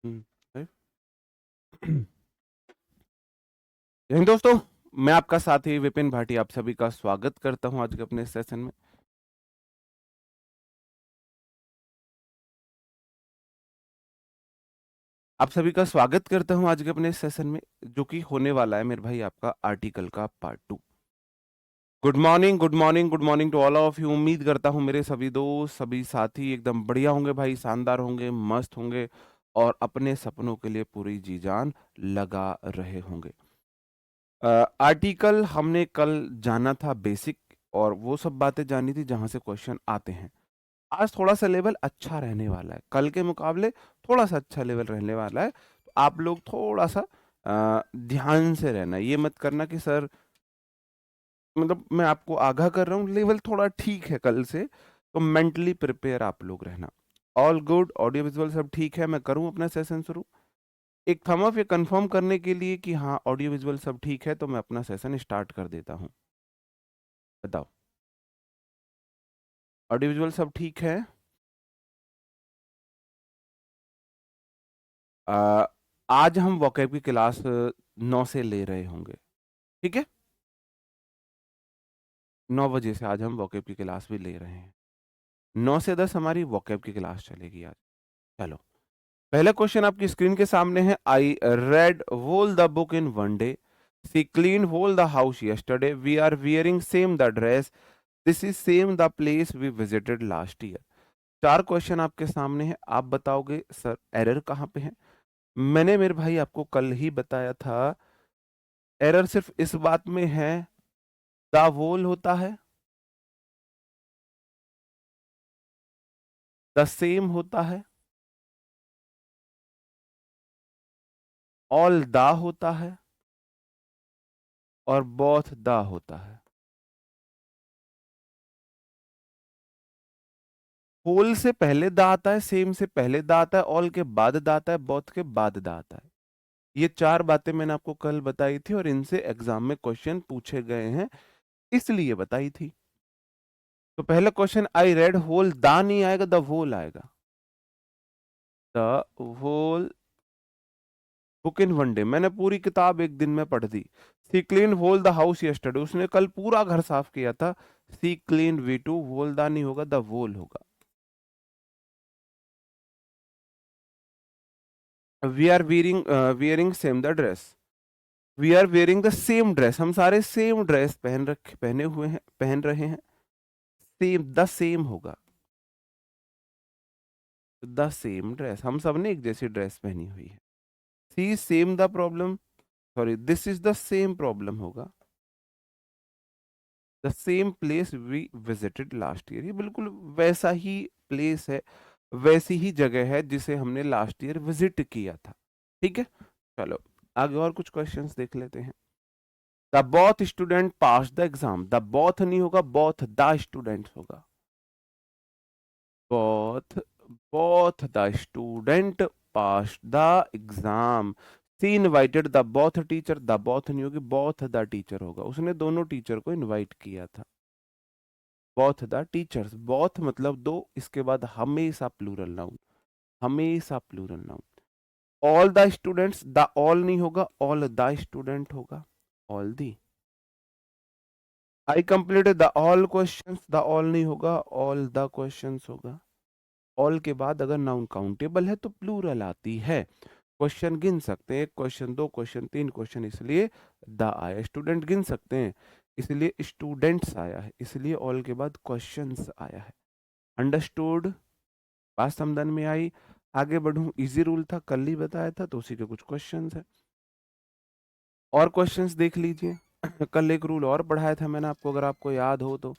Right. यही दोस्तों, मैं आपका साथी विपिन भाटी आप सभी का स्वागत करता हूं आज के अपने सेशन में। आप सभी का स्वागत करता हूं आज के अपने सेशन में, जो कि होने वाला है मेरे भाई आपका आर्टिकल का part 2। Good morning, good morning, good morning to all of you. उम्मीद करता हूं मेरे सभी दोस्त, सभी साथी एकदम बढ़िया होंगे भाई, शानदार होंगे, मस्त होंगे और अपने सपनों के लिए पूरी जी जान लगा रहे होंगे। आर्टिकल हमने कल जाना था बेसिक, और वो सब बातें जानी थी जहां से क्वेश्चन आते हैं। आज थोड़ा सा लेवल अच्छा रहने वाला है, कल के मुकाबले थोड़ा सा अच्छा लेवल रहने वाला है। तो आप लोग थोड़ा सा ध्यान से रहना, ये मत करना कि सर, मतलब मैं आपको आगाह कर रहा हूँ, लेवल थोड़ा ठीक है कल से, तो मेंटली प्रिपेयर आप लोग रहना। ऑल गुड, ऑडियो विजुअल सब ठीक है, मैं करूँ अपना सेशन शुरू। एक थम अप ये कंफर्म करने के लिए कि हाँ ऑडियो विजुअल सब ठीक है, तो मैं अपना सेशन स्टार्ट कर देता हूँ। बताओ, ऑडियो विजुअल सब ठीक है? आ, आज हम वोकैब की क्लास 9 से ले रहे होंगे, ठीक है? 9 बजे से आज हम वोकैब की क्लास भी ले रहे हैं। 9 से 10 हमारी वोकैब की क्लास चलेगी आज। चलो, पहला क्वेश्चन आपकी स्क्रीन के सामने है। I read whole the book in one day, she clean whole the house yesterday, we are wearing same the dress, this is same the place we visited last year. 4 question आपके सामने है, आप बताओगे sir error कहाँ पे है। मैंने मेरे भाई आपको कल ही बताया था, एरर सिर्फ इस बात में है, द वोल होता है, द सेम होता है, ऑल द होता है और बोथ द होता है। होल से पहले द आता है, सेम से पहले द आता है, ऑल के बाद द आता है, बोथ के बाद द आता है। ये 4 बातें मैंने आपको कल बताई थी और इनसे एग्जाम में क्वेश्चन पूछे गए हैं, इसलिए बताई थी। तो पहला question, I read whole, the नहीं आएगा, द होल आएगा। The whole book in one day, मैंने पूरी किताब एक दिन में पढ़ दी। She clean whole the house yesterday, उसने कल पूरा घर साफ किया था। She clean we two, whole the नहीं होगा, द वोल होगा। We are wearing same the dress, we are wearing the same dress, हम सारे सेम ड्रेस पहने हुए हैं, पहन रहे हैं। सेम, द सेम होगा, द सेम ड्रेस, हम सब ने एक जैसी ड्रेस पहनी हुई है। She same the problem, sorry this is the same problem होगा। The same place we visited last year, ये बिल्कुल वैसा ही प्लेस है, वैसी ही जगह है जिसे हमने लास्ट ईयर विजिट किया था। ठीक है, चलो आगे और कुछ क्वेश्चंस देख लेते हैं। The both student pass the exam, the both नहीं होगा, बोथ द स्टूडेंट होगा। both both the student passed the exam, she invited the both teacher, the both नहीं होगी, both the teacher होगा, उसने दोनों टीचर को इनवाइट किया था। both the teachers, both मतलब दो, इसके बाद हमेशा प्लूरल नाउन, हमेशा plural noun. all the students, the all नहीं होगा, all the student होगा, all the। I completed the all questions, the all नहीं होगा, all the questions होगा। ऑल के बाद अगर नाउन काउंटेबल है तो प्लूरल आती है। क्वेश्चन गिन सकते हैं, एक क्वेश्चन, दो क्वेश्चन, तीन क्वेश्चन, इसलिए द आया। स्टूडेंट गिन सकते हैं, इसलिए स्टूडेंट्स आया है, इसलिए ऑल के बाद क्वेश्चंस आया है। अंडरस्टूड, बात समझ में आई? आगे बढ़ूं, इजी रूल था, कल ही बताया था, तो उसी के कुछ क्वेश्चंस है। और क्वेश्चंस देख लीजिए। कल एक रूल और पढ़ाया था मैंने आपको, अगर आपको याद हो तो।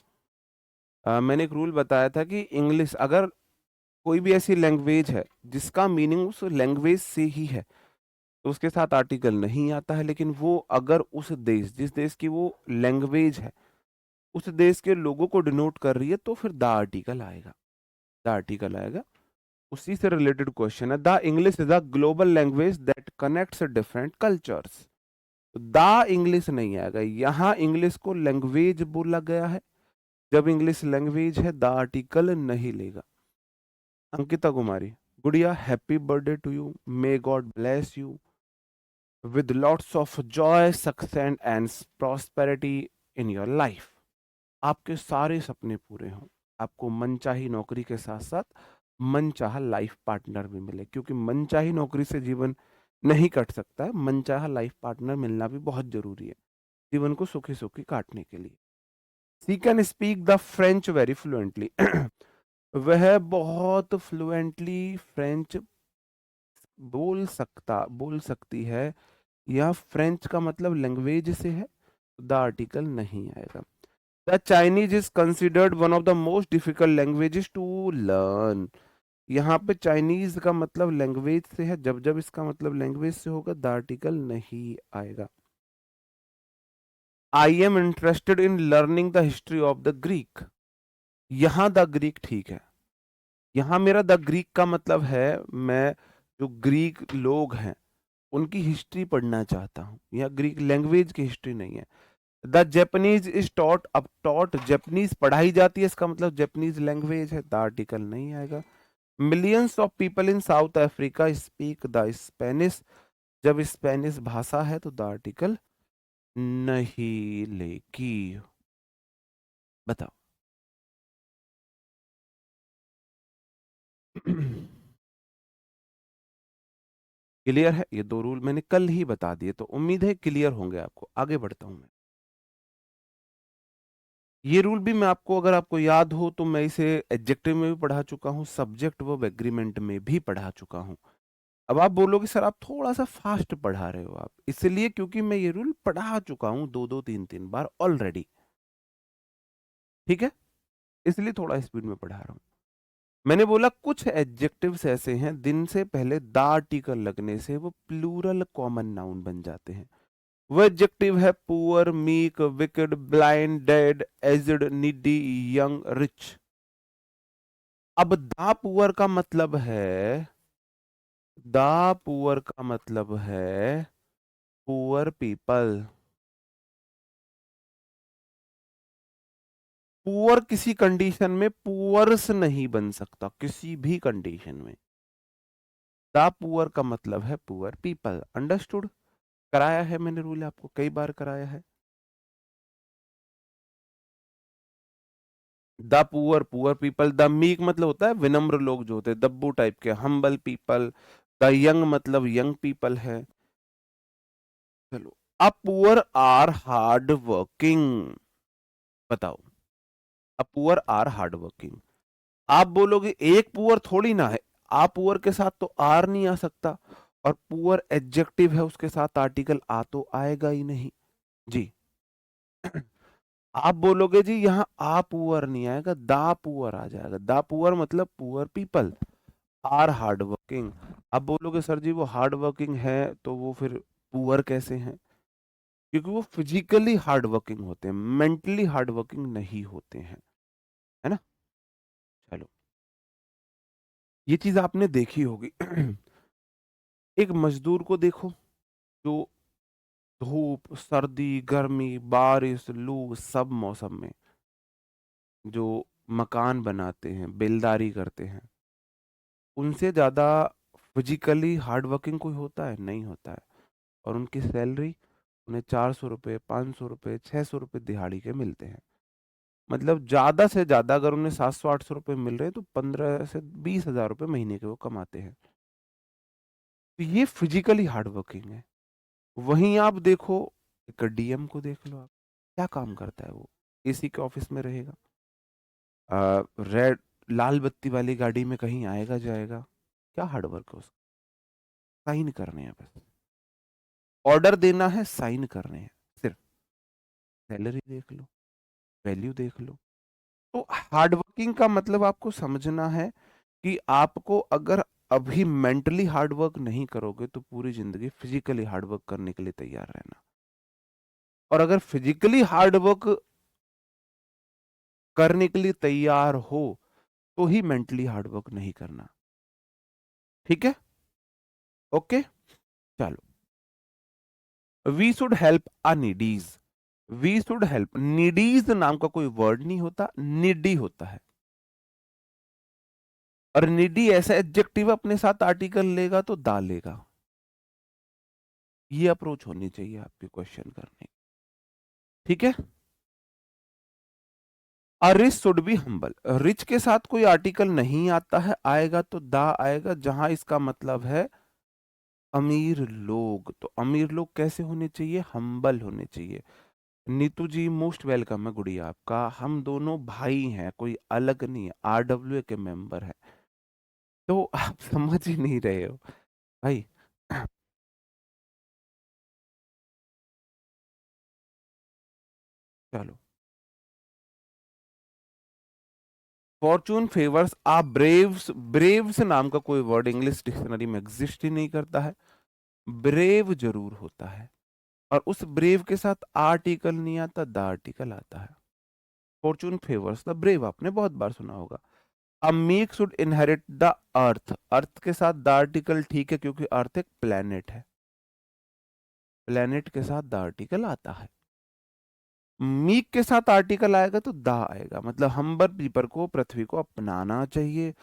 मैंने एक रूल बताया था कि इंग्लिश, अगर कोई भी ऐसी लैंग्वेज है जिसका मीनिंग उस लैंग्वेज से ही है, तो उसके साथ आर्टिकल नहीं आता है। लेकिन वो अगर उस देश, जिस देश की वो लैंग्वेज है, उस देश के लोगों को डिनोट कर रही है, तो फिर द आर्टिकल आएगा, द आर्टिकल आएगा। उसी से रिलेटेड क्वेश्चन है, the English is a global language that connects different cultures. The English नहीं आएगा, यहाँ इंग्लिश को लैंग्वेज बोला गया है, जब इंग्लिश लैंग्वेज है द आर्टिकल नहीं लेगा। Ankita Kumari, Gudiya, happy birthday to you, may God bless you with lots of joy, success and prosperity in your life. आपके सारे सपने पूरे हों, आपको मनचाही नौकरी के साथ साथ मनचाहा लाइफ पार्टनर भी मिले, क्योंकि मनचाही नौकरी से जीवन नहीं कट सकता है, मनचाहा लाइफ पार्टनर मिलना भी बहुत जरूरी है जीवन को सुखी सुखी काटने के लिए। She can speak the French very fluently. वह बहुत फ्लुएंटली फ्रेंच बोल सकती है, या फ्रेंच का मतलब लैंग्वेज से है, द आर्टिकल नहीं आएगा। The Chinese is considered one of the most difficult languages to learn. यहाँ पे चाइनीज का मतलब लैंग्वेज से है, जब जब इसका मतलब लैंग्वेज से होगा द आर्टिकल नहीं आएगा। I am interested in learning the history of the Greek. यहां द ग्रीक ठीक है, यहां मेरा द ग्रीक का मतलब है मैं जो ग्रीक लोग हैं उनकी हिस्ट्री पढ़ना चाहता हूं, या ग्रीक लैंग्वेज की हिस्ट्री नहीं है। द जैपनीज इज टॉट, अब टॉट जैपनीज पढ़ाई जाती है, इसका मतलब जैपनीज लैंग्वेज है, द आर्टिकल नहीं आएगा। Millions of people in south Africa speak the Spanish, जब स्पेनिश भाषा है तो द आर्टिकल नहीं लेगी। बताओ। क्लियर है? ये दो रूल मैंने कल ही बता दिए, तो उम्मीद है क्लियर होंगे आपको। आगे बढ़ता हूं मैं। ये रूल भी मैं आपको, अगर आपको याद हो तो मैं इसे एडजेक्टिव में भी पढ़ा चुका हूं, सब्जेक्ट वर्ब एग्रीमेंट में भी पढ़ा चुका हूं। अब आप बोलोगे सर आप थोड़ा सा फास्ट पढ़ा रहे हो, आप इसलिए क्योंकि मैं ये रूल पढ़ा चुका हूं दो दो तीन तीन बार ऑलरेडी, ठीक है, इसलिए थोड़ा स्पीड में पढ़ा रहा हूं। मैंने बोला कुछ एडजेक्टिव्स ऐसे हैं दिन से पहले द आर्टिकल लगने से वो प्लूरल कॉमन नाउन बन जाते हैं। वो एडजेक्टिव है poor, meek, wicked, blind, dead, edged, needy, young, rich. अब द पुअर का मतलब है, द पुअर का मतलब है पुअर पीपल। पुअर किसी कंडीशन में पुअर्स नहीं बन सकता, किसी भी कंडीशन में। द पुअर का मतलब है पुअर पीपल। अंडरस्टूड? कराया है मैंने रूल, आपको कई बार कराया है। The poor, poor people. The meek मतलब होता है विनम्र लोग जो होते हैं, दब्बू टाइप के, हम्बल पीपल। द यंग मतलब यंग पीपल है। चलो, a poor are hard working. बताओ, a poor are hard working. आप बोलोगे एक पुअर थोड़ी ना है, आ पुअर के साथ तो आर नहीं आ सकता, और पुअर एडजेक्टिव है उसके साथ आर्टिकल आ तो आएगा ही नहीं जी। आप बोलोगे जी यहाँ आ पुअर नहीं आएगा, दा पुअर आ जाएगा। दा पुअर मतलब poor people are hard working. आप बोलोगे सर जी वो हार्ड वर्किंग है तो वो फिर पुअर कैसे हैं? क्योंकि वो फिजिकली हार्ड वर्किंग होते हैं, मेंटली हार्ड वर्किंग नहीं होते हैं, है ना। चलो, ये चीज आपने देखी होगी। एक मजदूर को देखो जो धूप, सर्दी, गर्मी, बारिश, लू, सब मौसम में जो मकान बनाते हैं, बेलदारी करते हैं, उनसे ज्यादा फिजिकली हार्ड वर्किंग कोई होता है? नहीं होता है। और उनकी सैलरी उन्हें 400 रुपये, 500 रुपये, 600 रुपये दिहाड़ी के मिलते हैं। मतलब ज्यादा से ज्यादा अगर उन्हें 700-800 रुपये मिल रहे हैं तो 15 से 20 हजार रुपये महीने के वो कमाते हैं। तो ये फिजिकली हार्ड वर्किंग है। वहीं आप देखो, एक डीएम को देख लो आप, क्या काम करता है वो? एसी के ऑफिस में रहेगा, रेड लाल बत्ती वाली गाड़ी में कहीं आएगा जाएगा, क्या हार्ड वर्क है उसका? साइन करने हैं बस, ऑर्डर देना है, साइन करने हैं सिर्फ। सैलरी देख लो, वैल्यू देख लो। तो हार्ड वर्किंग का मतलब आपको समझना है कि आपको अगर अभी मेंटली हार्ड वर्क नहीं करोगे तो पूरी जिंदगी फिजिकली हार्ड वर्क करने के लिए तैयार रहना। और अगर फिजिकली हार्ड वर्क करने के लिए तैयार हो तो ही मेंटली हार्ड वर्क नहीं करना। ठीक है? ओके, चलो। We should help a needies. We should help, needies नाम का कोई वर्ड नहीं होता, नीडी होता है। और नीडी ऐसा एडजेक्टिव अपने साथ आर्टिकल लेगा तो दा लेगा। ये अप्रोच होनी चाहिए आपके क्वेश्चन करने की, ठीक है। A rich should be humble, rich के साथ कोई आर्टिकल नहीं आता है, आएगा तो दा आएगा, जहां इसका मतलब है अमीर लोग। तो अमीर लोग कैसे होने चाहिए? हम्बल होने चाहिए। नीतू जी मोस्ट वेलकम है गुड़िया आपका। हम दोनों भाई हैं, कोई अलग नहीं है, आरडब्ल्यू के मेंबर है। तो आप समझ ही नहीं रहे हो भाई। चलो, फॉर्चून फेवर्स आ ब्रेव्स, ब्रेव्स नाम का कोई वर्ड इंग्लिश डिक्शनरी में एग्जिस्ट ही नहीं करता है। ब्रेव जरूर होता है, और उस ब्रेव के साथ आर्टिकल नहीं आता, द आर्टिकल आता है। फॉर्चून फेवर्स द ब्रेव आपने बहुत बार सुना होगा। A meek should inherit the earth, earth के साथ द आर्टिकल ठीक है, क्योंकि अर्थ एक प्लेनेट है, प्लेनेट के साथ द आर्टिकल आता है। मीक के साथ आर्टिकल आएगा तो दा आएगा, मतलब हम्बर पीपर को, पृथ्वी को अपनाना चाहिए।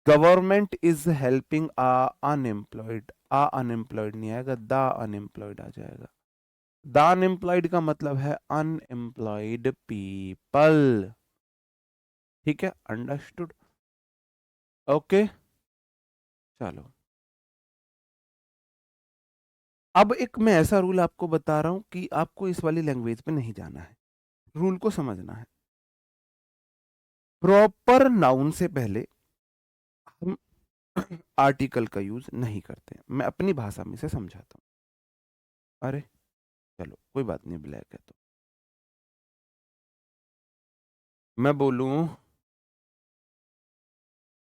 Government is helping a unemployed, a unemployed नहीं आएगा, द अनएम्प्लॉयड आ जाएगा। द अनएम्प्लॉयड का मतलब है अनएम्प्लॉयड पीपल, ठीक है, अंडरस्टूड। ओके, चलो। अब एक मैं ऐसा रूल आपको बता रहा हूं कि आपको इस वाली लैंग्वेज पे नहीं जाना है, रूल को समझना है। प्रॉपर नाउन से पहले हम आर्टिकल का यूज नहीं करते। मैं अपनी भाषा में से समझाता हूँ। अरे चलो कोई बात नहीं, ब्लैक है तो मैं बोलूं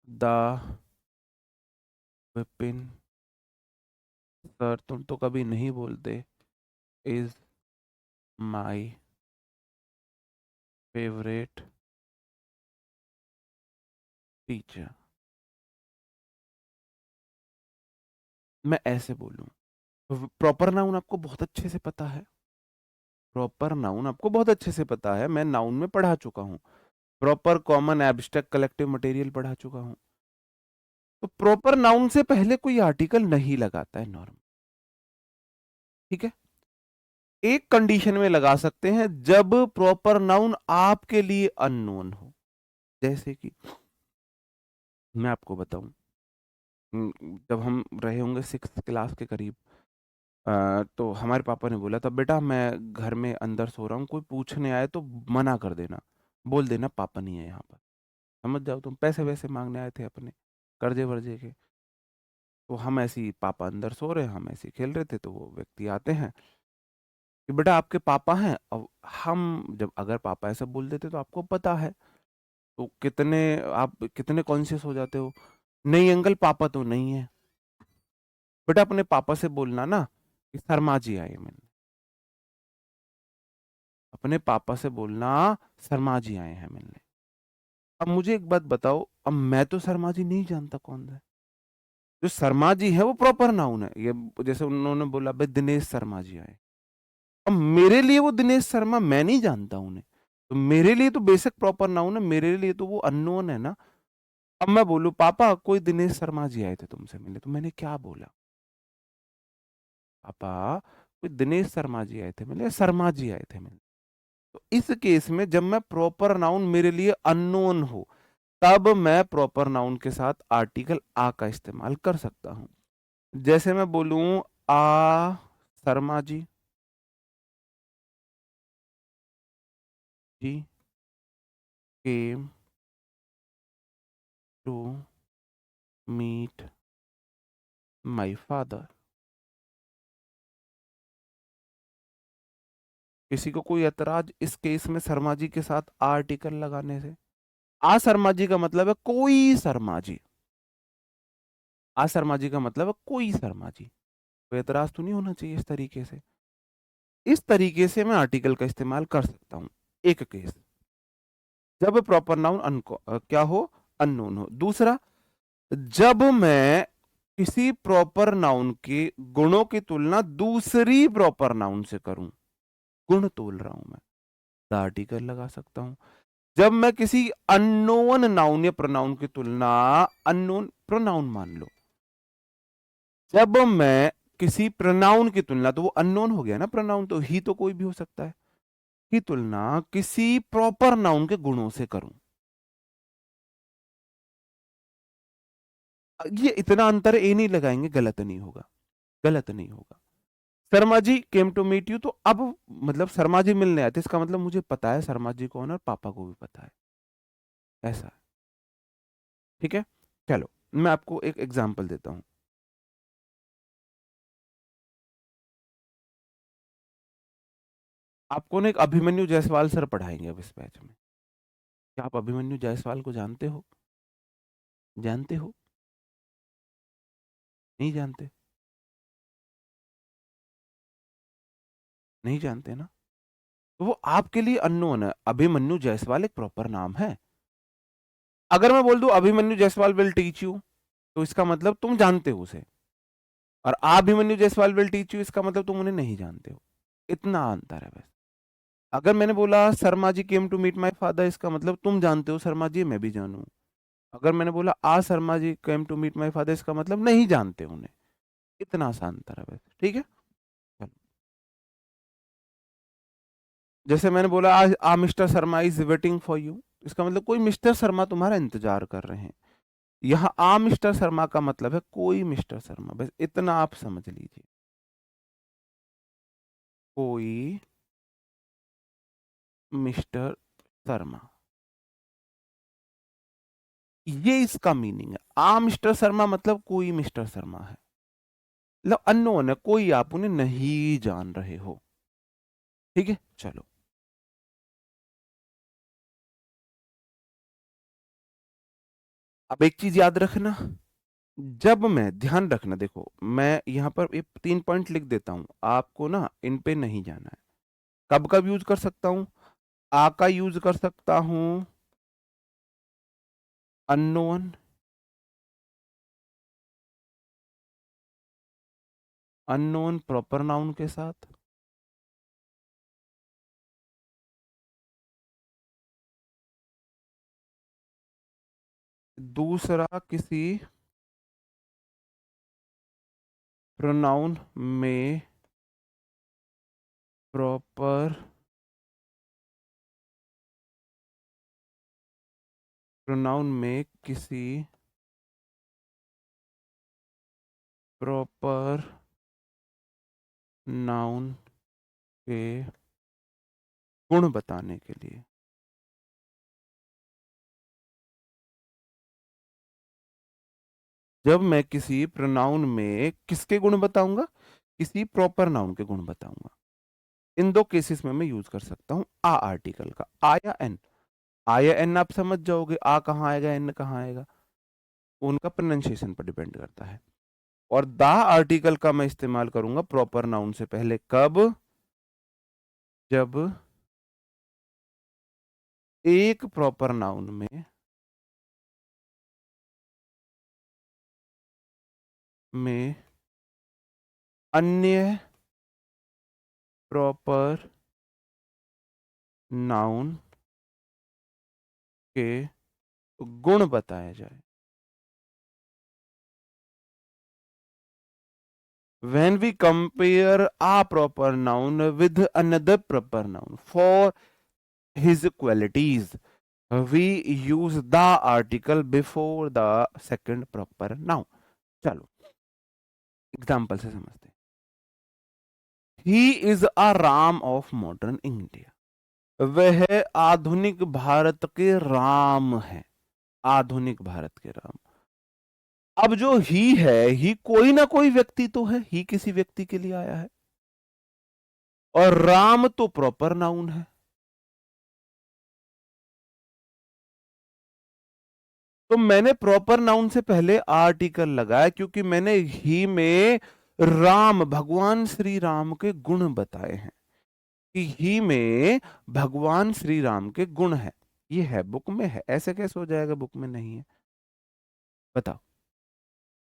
द विपिन सर, तुम तो कभी नहीं बोलते, इज माई फेवरेट टीचर। मैं ऐसे बोलूं, प्रॉपर नाउन आपको बहुत अच्छे से पता है, प्रॉपर नाउन आपको बहुत अच्छे से पता है, मैं नाउन में पढ़ा चुका हूँ। Proper, common, abstract, collective, material पढ़ा चुका हूँ। तो प्रॉपर नाउन से पहले कोई आर्टिकल नहीं लगाता है नॉर्मल, ठीक है। एक कंडीशन में लगा सकते हैं, जब प्रॉपर नाउन आपके लिए अननोन हो। जैसे कि मैं आपको बताऊं, जब हम रहे होंगे 6th क्लास के करीब, तो हमारे पापा ने बोला था, बेटा मैं घर में अंदर सो रहा हूँ, कोई पूछने आए तो मना कर देना, बोल देना पापा नहीं है यहाँ पर। समझ जाओ, तुम पैसे वैसे मांगने आए थे अपने कर्जे वर्जे के। तो हम ऐसे ही, पापा अंदर सो रहे हैं, हम ऐसे ही खेल रहे थे, तो वो व्यक्ति आते हैं कि बेटा आपके पापा हैं। अब हम जब अगर पापा ऐसा बोल देते तो आपको पता है, तो कितने, आप कितने कॉन्शियस हो जाते हो, नहीं अंकल पापा तो नहीं है। बेटा अपने पापा से बोलना ना कि शर्मा जी आए मिलने, अपने पापा से बोलना शर्मा जी आए हैं मिलने। अब मुझे एक बात बताओ, अब मैं तो शर्मा जी नहीं जानता कौन है। जो शर्मा जी है वो प्रॉपर नाउन है, ये जैसे उन्होंने बोला भाई दिनेश शर्मा जी आए, अब मेरे लिए वो दिनेश शर्मा मैं नहीं जानता उन्हें, तो मेरे लिए तो बेसिक प्रॉपर नाउन है, मेरे लिए तो वो अननोन है ना। अब मैं बोलूं पापा कोई दिनेश शर्मा जी आए थे तुमसे मिले, तो मैंने क्या बोला? पापा कोई दिनेश शर्मा जी आए थे मिले, शर्मा जी आए थे मिले। तो इस केस में जब मैं प्रॉपर नाउन मेरे लिए अननोन हो, तब मैं प्रॉपर नाउन के साथ आर्टिकल आ का इस्तेमाल कर सकता हूं। जैसे मैं बोलूं a Sharma ji, ji came to meet my father. किसी को कोई ऐतराज इस केस में शर्मा जी के साथ आर्टिकल लगाने से? आ शर्मा जी का मतलब है कोई शर्मा जी, आ शर्मा जी का मतलब है कोई शर्मा जी, कोई ऐतराज तो नहीं होना चाहिए इस तरीके से। इस तरीके से मैं आर्टिकल का इस्तेमाल कर सकता हूं। एक केस, जब प्रॉपर नाउन क्या हो, अननोन हो। दूसरा, जब मैं किसी प्रॉपर नाउन के गुणों की तुलना दूसरी प्रॉपर नाउन से करूं, गुण तोल रहा हूं मैं, द आर्टिकल लगा सकता हूं। जब मैं किसी अननोन नाउन या प्रोनाउन की तुलना, अननोन प्रोनाउन मान लो, जब मैं किसी प्रोनाउन की तुलना, तो वो अननोन हो गया ना प्रोनाउन, तो ही तो कोई भी हो सकता है, की तुलना किसी प्रॉपर नाउन के गुणों से करूं, ये इतना अंतर ए नहीं लगाएंगे, गलत नहीं होगा, गलत नहीं होगा। Sharma ji came to meet you, तो अब मतलब शर्मा जी मिलने आते, इसका मतलब मुझे पता है शर्मा जी कौन है और पापा को भी पता है, ऐसा है। ठीक है, चलो मैं आपको एक एग्जांपल देता हूं। आपको ना एक अभिमन्यु जायसवाल सर पढ़ाएंगे अब इस बैच में। क्या आप अभिमन्यु जायसवाल को जानते हो? जानते हो? नहीं जानते? नहीं जानते ना? तो वो आपके लिए अननोन है। अभिमन्यु जायसवाल एक प्रॉपर नाम है। अगर मैं बोल दूं Abhimanyu Jaiswal will teach you, तो इसका मतलब तुम जानते हो उसे, और Abhimanyu Jaiswal will teach you इसका मतलब तुम उन्हें नहीं जानते हो। इतना अंतर है बस। अगर मैंने बोला Sharma ji came to meet my father, इसका मतलब तुम जानते हो शर्मा जी, मैं भी जानू। अगर मैंने बोला a Sharma ji came to meet my father, इसका मतलब नहीं जानते उन्हें। इतना सा अंतर है बस। ठीक है, चलो। जैसे मैंने बोला a mister Sharma is waiting for you, इसका मतलब कोई मिस्टर शर्मा तुम्हारा इंतजार कर रहे हैं। यहाँ आ मिस्टर शर्मा का मतलब है कोई मिस्टर शर्मा, बस इतना आप समझ लीजिए। कोई मिस्टर शर्मा, ये इसका मीनिंग है। आ मिस्टर शर्मा मतलब कोई मिस्टर शर्मा है, मतलब अननोन है, कोई आप उन्हें नहीं जान रहे हो। ठीक है, चलो। अब एक चीज याद रखना, जब मैं, ध्यान रखना, देखो मैं यहां पर एक 3 पॉइंट लिख देता हूं, आपको ना इन पे नहीं जाना है। कब कब यूज कर सकता हूं? आ का यूज कर सकता हूं अननोन, अननोन प्रॉपर नाउन के साथ। दूसरा किसी प्रोनाउन में प्रॉपर प्रोनाउन में किसी प्रॉपर नाउन के गुण बताने के लिए। जब मैं किसी प्रोनाउन में किसके गुण बताऊंगा? किसी प्रॉपर नाउन के गुण बताऊंगा। इन दो केसेस में मैं यूज कर सकता हूं आ आर्टिकल का, आ या एन। आ या एन आप समझ जाओगे, आ कहाँ आएगा एन कहाँ आएगा, उनका प्रोनाउंसिएशन पर डिपेंड करता है। और द आर्टिकल का मैं इस्तेमाल करूंगा प्रॉपर नाउन से पहले, कब? जब एक प्रॉपर नाउन में अन्य प्रॉपर नाउन के गुण बताए जाए। When we compare a proper noun with another proper noun for his qualities, we use the article before the second proper noun. चलो एग्जाम्पल से समझते हैं। He is a Ram of modern India. वह आधुनिक भारत के राम है, आधुनिक भारत के राम। अब जो ही है, ही कोई ना कोई व्यक्ति तो है, ही किसी व्यक्ति के लिए आया है, और राम तो प्रॉपर नाउन है। तो मैंने प्रॉपर नाउन से पहले आर्टिकल लगाया, क्योंकि मैंने ही में राम, भगवान श्री राम के गुण बताए हैं, कि ही में भगवान श्री राम के गुण है। ये है बुक में है, ऐसे कैसे हो जाएगा बुक में नहीं है? बताओ,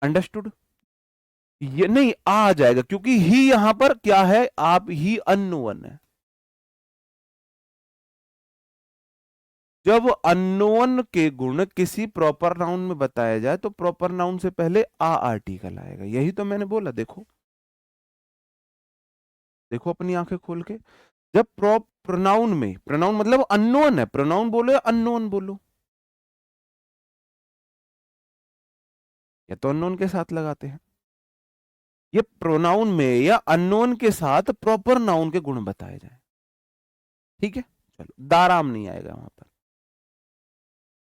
अंडरस्टूड? ये नहीं आ जाएगा, क्योंकि ही यहां पर क्या है, आप ही अननोन है। जब अननोन के गुण किसी प्रॉपर नाउन में बताया जाए तो प्रॉपर नाउन से पहले आ आर्टिकल आएगा। यही तो मैंने बोला। देखो देखो अपनी आंखें खोल के, जब प्रोनाउन में, प्रोनाउन मतलब अननोन है, प्रोनाउन बोलो या अननोन बोलो, या तो अननोन के साथ लगाते हैं। ये प्रोनाउन में या अननोन के साथ प्रॉपर नाउन के गुण बताए जाए। ठीक है, चलो दाराम नहीं आएगा वहां पर।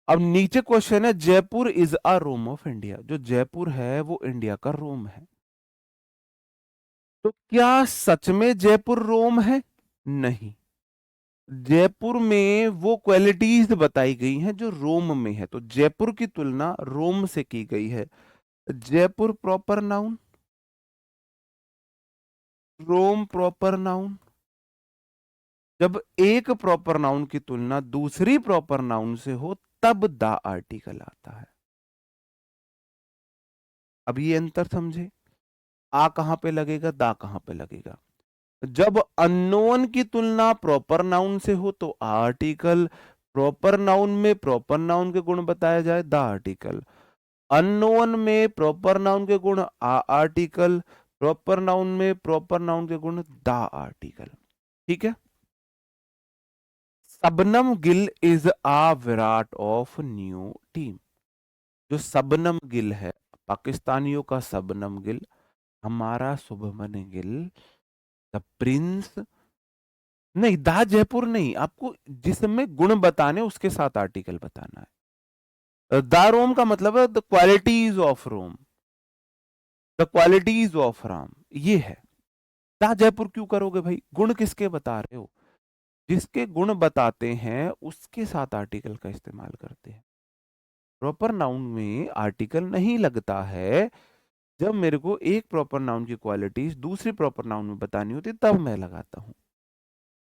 अब नीचे क्वेश्चन है, Jaipur is a Rome of India. जो जयपुर है वो इंडिया का रोम है। तो क्या सच में जयपुर रोम है? नहीं। जयपुर में वो क्वालिटीज बताई गई हैं जो रोम में है, तो जयपुर की तुलना रोम से की गई है। जयपुर प्रॉपर नाउन, रोम प्रॉपर नाउन। जब एक प्रॉपर नाउन की तुलना दूसरी प्रॉपर नाउन से हो तब द आर्टिकल आता है। अब ये अंतर समझे, आ कहां पे लगेगा, दा कहां पे लगेगा। जब अननोन की तुलना प्रॉपर नाउन से हो तो आर्टिकल, प्रॉपर नाउन में प्रॉपर नाउन के गुण बताया जाए द आर्टिकल, अननोन में प्रॉपर नाउन के गुण आ आर्टिकल, प्रॉपर नाउन में प्रॉपर नाउन के गुण द आर्टिकल। ठीक है। Shubman Gill is a Virat of new team. जो सबनम गिल है, पाकिस्तानियों का सबनम गिल, हमारा शुभमन गिल, द प्रिंस। नहीं, दा जयपुर नहीं, आपको जिसमें गुण बताने उसके साथ आर्टिकल बताना है। द रोम का मतलब है the qualities of Rome, the qualities of Ram, ये है। दा जयपुर क्यों करोगे भाई, गुण किसके बता रहे हो? जिसके गुण बताते हैं उसके साथ आर्टिकल का इस्तेमाल करते हैं। प्रॉपर नाउन में आर्टिकल नहीं लगता है। जब मेरे को एक प्रॉपर नाउन की क्वालिटीज दूसरी प्रॉपर नाउन में बतानी होती तब मैं लगाता हूं।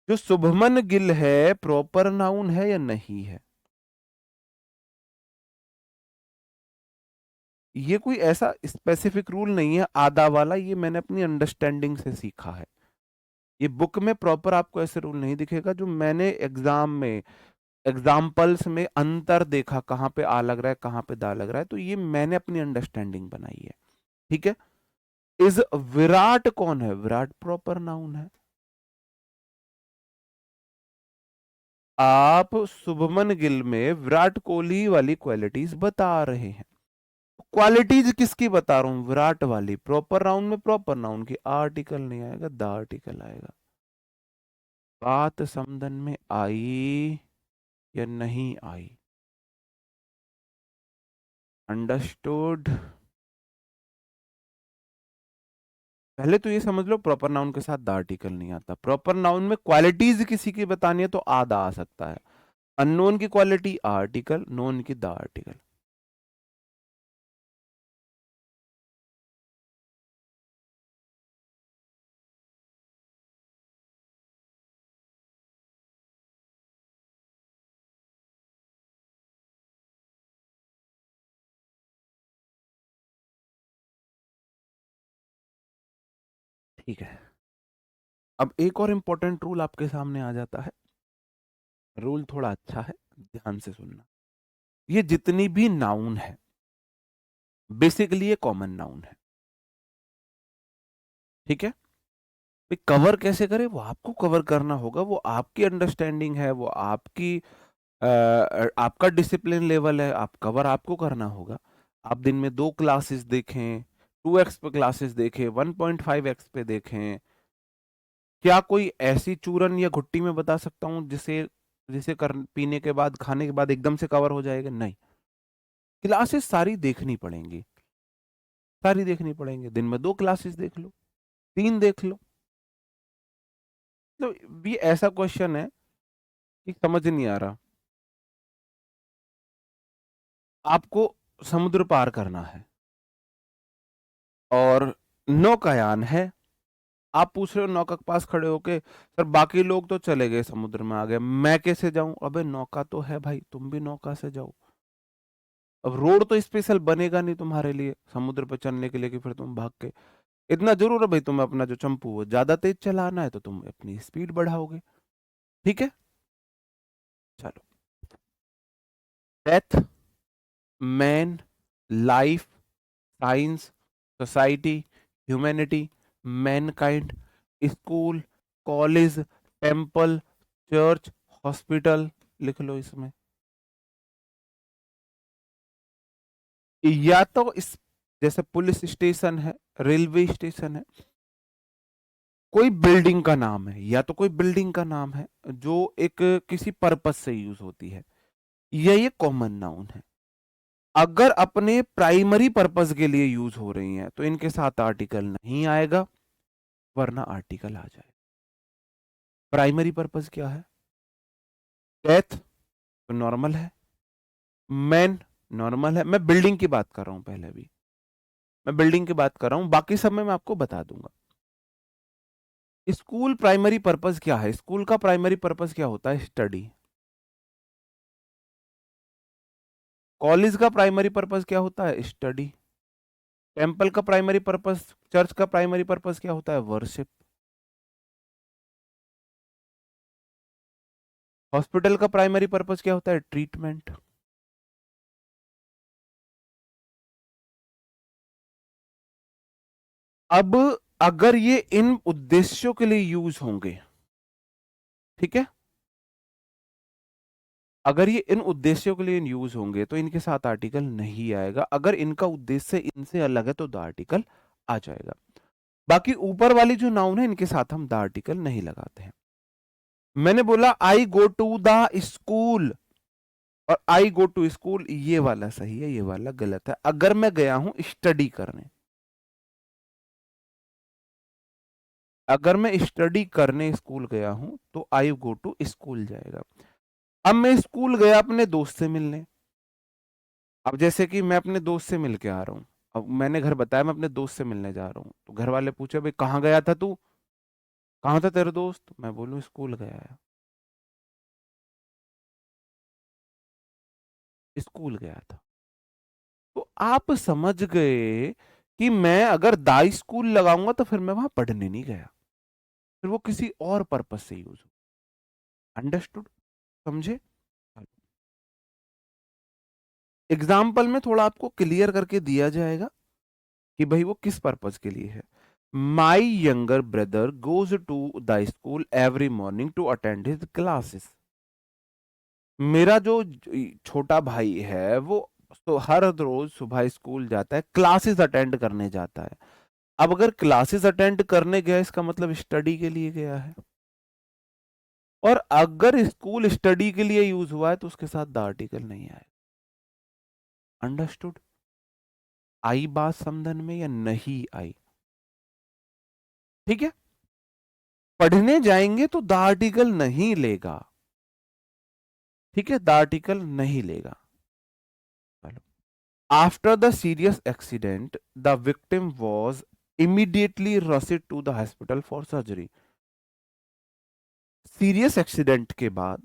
जो शुभमन गिल है प्रॉपर नाउन है या नहीं है? ये कोई ऐसा स्पेसिफिक रूल नहीं है आधा वाला, ये मैंने अपनी अंडरस्टैंडिंग से सीखा है। ये बुक में प्रॉपर आपको ऐसे रूल नहीं दिखेगा। जो मैंने एग्जाम में एग्जाम्पल्स में अंतर देखा, कहां पे आ लग रहा है कहां पे दा लग रहा है, तो ये मैंने अपनी अंडरस्टैंडिंग बनाई है। ठीक है। इज विराट कौन है? विराट प्रॉपर नाउन है। आप शुभमन गिल में विराट कोहली वाली क्वालिटीज बता रहे हैं। क्वालिटीज किसकी बता रहा हूं? विराट वाली। प्रॉपर नाउन में प्रॉपर नाउन की आर्टिकल नहीं आएगा, द आर्टिकल आएगा। बात समझन में आई या नहीं आई? अंडरस्टूड। पहले तो ये समझ लो प्रॉपर नाउन के साथ द आर्टिकल नहीं आता। प्रॉपर नाउन में क्वालिटीज किसी की बतानी है तो आदा आ सकता है। अननोन की क्वालिटी आर्टिकल, नोन की द आर्टिकल। ठीक है। अब एक और इंपॉर्टेंट रूल आपके सामने आ जाता है। रूल थोड़ा अच्छा है, ध्यान से सुनना। ये जितनी भी नाउन है बेसिकली ये कॉमन नाउन है। ठीक है। कवर कैसे करें वो आपको कवर करना होगा, वो आपकी अंडरस्टैंडिंग है, वो आपकी आपका डिसिप्लिन लेवल है, आप कवर आपको करना होगा। आप दिन में 2 क्लासेस देखें, 2x पे क्लासेस देखें, 1.5x पे देखें। क्या कोई ऐसी चूरन या घुट्टी में बता सकता हूं जिसे जिसे कर पीने के बाद, खाने के बाद एकदम से कवर हो जाएगा? नहीं। क्लासेस सारी देखनी पड़ेंगी, सारी देखनी पड़ेंगी। दिन में 2 क्लासेस देख लो, 3 देख लो। तो ये ऐसा क्वेश्चन है कि समझ नहीं आ रहा। आपको समुद्र पार करना है और नौकायान है। आप पूछ रहे हो नौका के पास खड़े होके, सर बाकी लोग तो चले गए समुद्र में आ गए, मैं कैसे जाऊं? अबे नौका तो है भाई, तुम भी नौका से जाओ। अब रोड तो स्पेशल बनेगा नहीं तुम्हारे लिए समुद्र पर चलने के लिए कि फिर तुम भाग के, इतना जरूर है भाई तुम्हें अपना जो चंपू वो ज्यादा तेज चलाना है तो तुम अपनी स्पीड बढ़ाओगे। ठीक है। चलो। Death, man, life, science, society, humanity, Mankind, school, college, temple, church, hospital. लिख लो इसमें। या तो इस, जैसे पुलिस स्टेशन है, रेलवे स्टेशन है, कोई बिल्डिंग का नाम है, या तो कोई बिल्डिंग का नाम है जो एक किसी पर्पस से यूज होती है, ये कॉमन नाउन है। अगर अपने प्राइमरी पर्पस के लिए यूज हो रही हैं तो इनके साथ आर्टिकल नहीं आएगा, वरना आर्टिकल आ जाए। प्राइमरी पर्पस क्या है? डेथ तो नॉर्मल है, मैन नॉर्मल है, मैं बिल्डिंग की बात कर रहा हूं, पहले भी मैं बिल्डिंग की बात कर रहा हूं, बाकी सब में मैं आपको बता दूंगा। स्कूल प्राइमरी पर्पस क्या है? स्कूल का प्राइमरी पर्पस क्या होता है? स्टडी। कॉलेज का प्राइमरी पर्पस क्या होता है? स्टडी। टेम्पल का प्राइमरी पर्पस, चर्च का प्राइमरी पर्पस क्या होता है? वर्शिप। हॉस्पिटल का प्राइमरी पर्पस क्या होता है? ट्रीटमेंट। अब अगर ये इन उद्देश्यों के लिए यूज होंगे, ठीक है, अगर ये इन उद्देश्यों के लिए यूज होंगे तो इनके साथ आर्टिकल नहीं आएगा। अगर इनका उद्देश्य इनसे अलग है तो द आर्टिकल आ जाएगा। बाकी ऊपर वाली जो नाउन है इनके साथ हम द आर्टिकल नहीं लगाते हैं। मैंने बोला आई गो टू द स्कूल और आई गो टू स्कूल, ये वाला सही है, ये वाला गलत है। अगर मैं गया हूं स्टडी करने, अगर मैं स्टडी करने स्कूल गया हूं तो आई गो टू स्कूल जाएगा। अब मैं स्कूल गया अपने दोस्त से मिलने। अब जैसे कि मैं अपने दोस्त से मिल के आ रहा हूँ, अब मैंने घर बताया मैं अपने दोस्त से मिलने जा रहा हूँ, तो घर वाले पूछे भाई कहाँ गया था तू, कहाँ था तेरे दोस्त? मैं बोलूँ स्कूल गया है, स्कूल गया था। तो आप समझ गए कि मैं अगर दाई स्कूल लगाऊंगा तो फिर मैं वहां पढ़ने नहीं गया, फिर वो किसी और पर्पज से यूज हो। अंडरस्टूड? समझे? एग्जाम्पल में थोड़ा आपको क्लियर करके दिया जाएगा कि भाई वो किस पर्पज के लिए है। My younger brother goes to the school every morning to attend his classes. मेरा जो छोटा भाई है वो तो हर रोज सुबह स्कूल जाता है, क्लासेस अटेंड करने जाता है। अब अगर क्लासेस अटेंड करने गया इसका मतलब स्टडी के लिए गया है, और अगर स्कूल स्टडी के लिए यूज हुआ है तो उसके साथ द आर्टिकल नहीं आए। अंडरस्टूड? आई बात समझन में या नहीं आई? ठीक है, पढ़ने जाएंगे तो द आर्टिकल नहीं लेगा, ठीक है, द आर्टिकल नहीं लेगा। After the serious accident the victim was immediately rushed to the hospital for surgery. Serious accident के बाद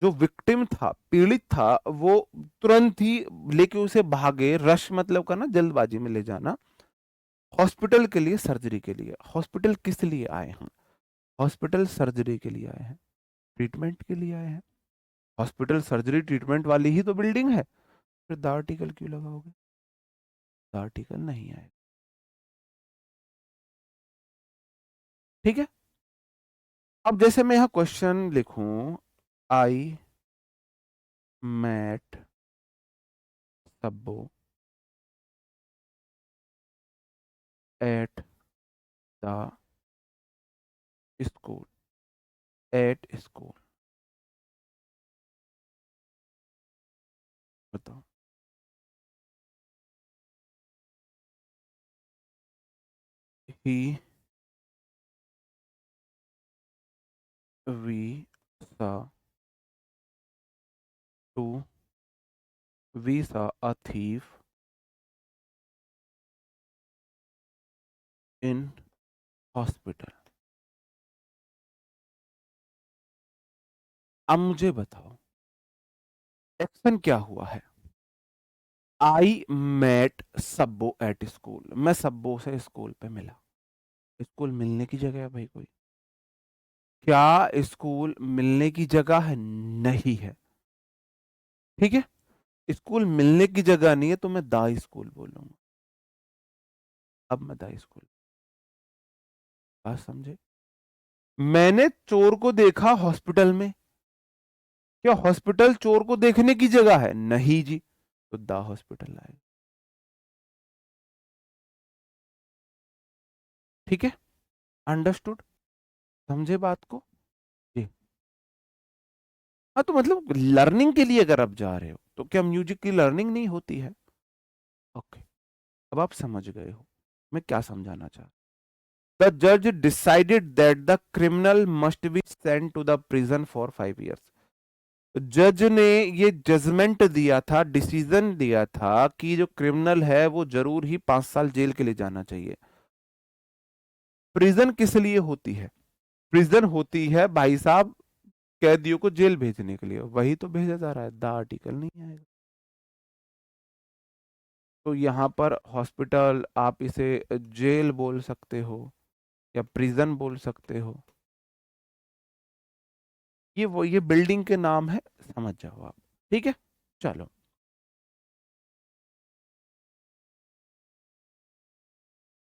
जो विक्टिम था, पीड़ित था, वो तुरंत ही लेके उसे भागे, रश मतलब का ना जल्दबाजी में ले जाना, हॉस्पिटल के लिए, सर्जरी के लिए। हॉस्पिटल किस लिए आए हैं? हॉस्पिटल सर्जरी के लिए आए हैं, ट्रीटमेंट के लिए आए हैं। हॉस्पिटल सर्जरी ट्रीटमेंट वाली ही तो बिल्डिंग है, फिर द आर्टिकल क्यों लगाओगे? द आर्टिकल नहीं आएगा। ठीक है, अब जैसे मैं यहां क्वेश्चन लिखूं, I met Sabbo at the school, at school, बताओ। He, we, saw, to, we saw a thief in hospital. अब मुझे बताओ एक्शन क्या हुआ है? आई मेट सब्बो एट स्कूल, मैं सब्बो से स्कूल पे मिला। स्कूल मिलने की जगह है भाई कोई? क्या स्कूल मिलने की जगह है? नहीं है। ठीक है, स्कूल मिलने की जगह नहीं है तो मैं द स्कूल बोलूंगा। अब मैं द स्कूल, बात समझे? मैंने चोर को देखा हॉस्पिटल में, क्या हॉस्पिटल चोर को देखने की जगह है? नहीं जी, तो द हॉस्पिटल आएगा। ठीक है, अंडरस्टूड, समझे बात को? जी। हाँ, तो मतलब लर्निंग के लिए अगर आप जा रहे हो तो क्या म्यूजिक की लर्निंग नहीं होती है? ओके, अब आप समझ गए हो मैं क्या समझाना चाहता। द जज decided that the criminal must be sent to the prison for 5 years। जज ने ये जजमेंट दिया था, डिसीजन दिया था कि जो क्रिमिनल है वो जरूर ही 5 साल जेल के लिए जाना चाहिए। प्रिजन किस लिए होती है? प्रिजन होती है भाई साहब कैदियों को जेल भेजने के लिए, वही तो भेजा जा रहा है, द आर्टिकल नहीं आएगा। तो यहाँ पर हॉस्पिटल आप इसे जेल बोल सकते हो या प्रिजन बोल सकते हो, ये बिल्डिंग के नाम है, समझ जाओ आप। ठीक है, चलो।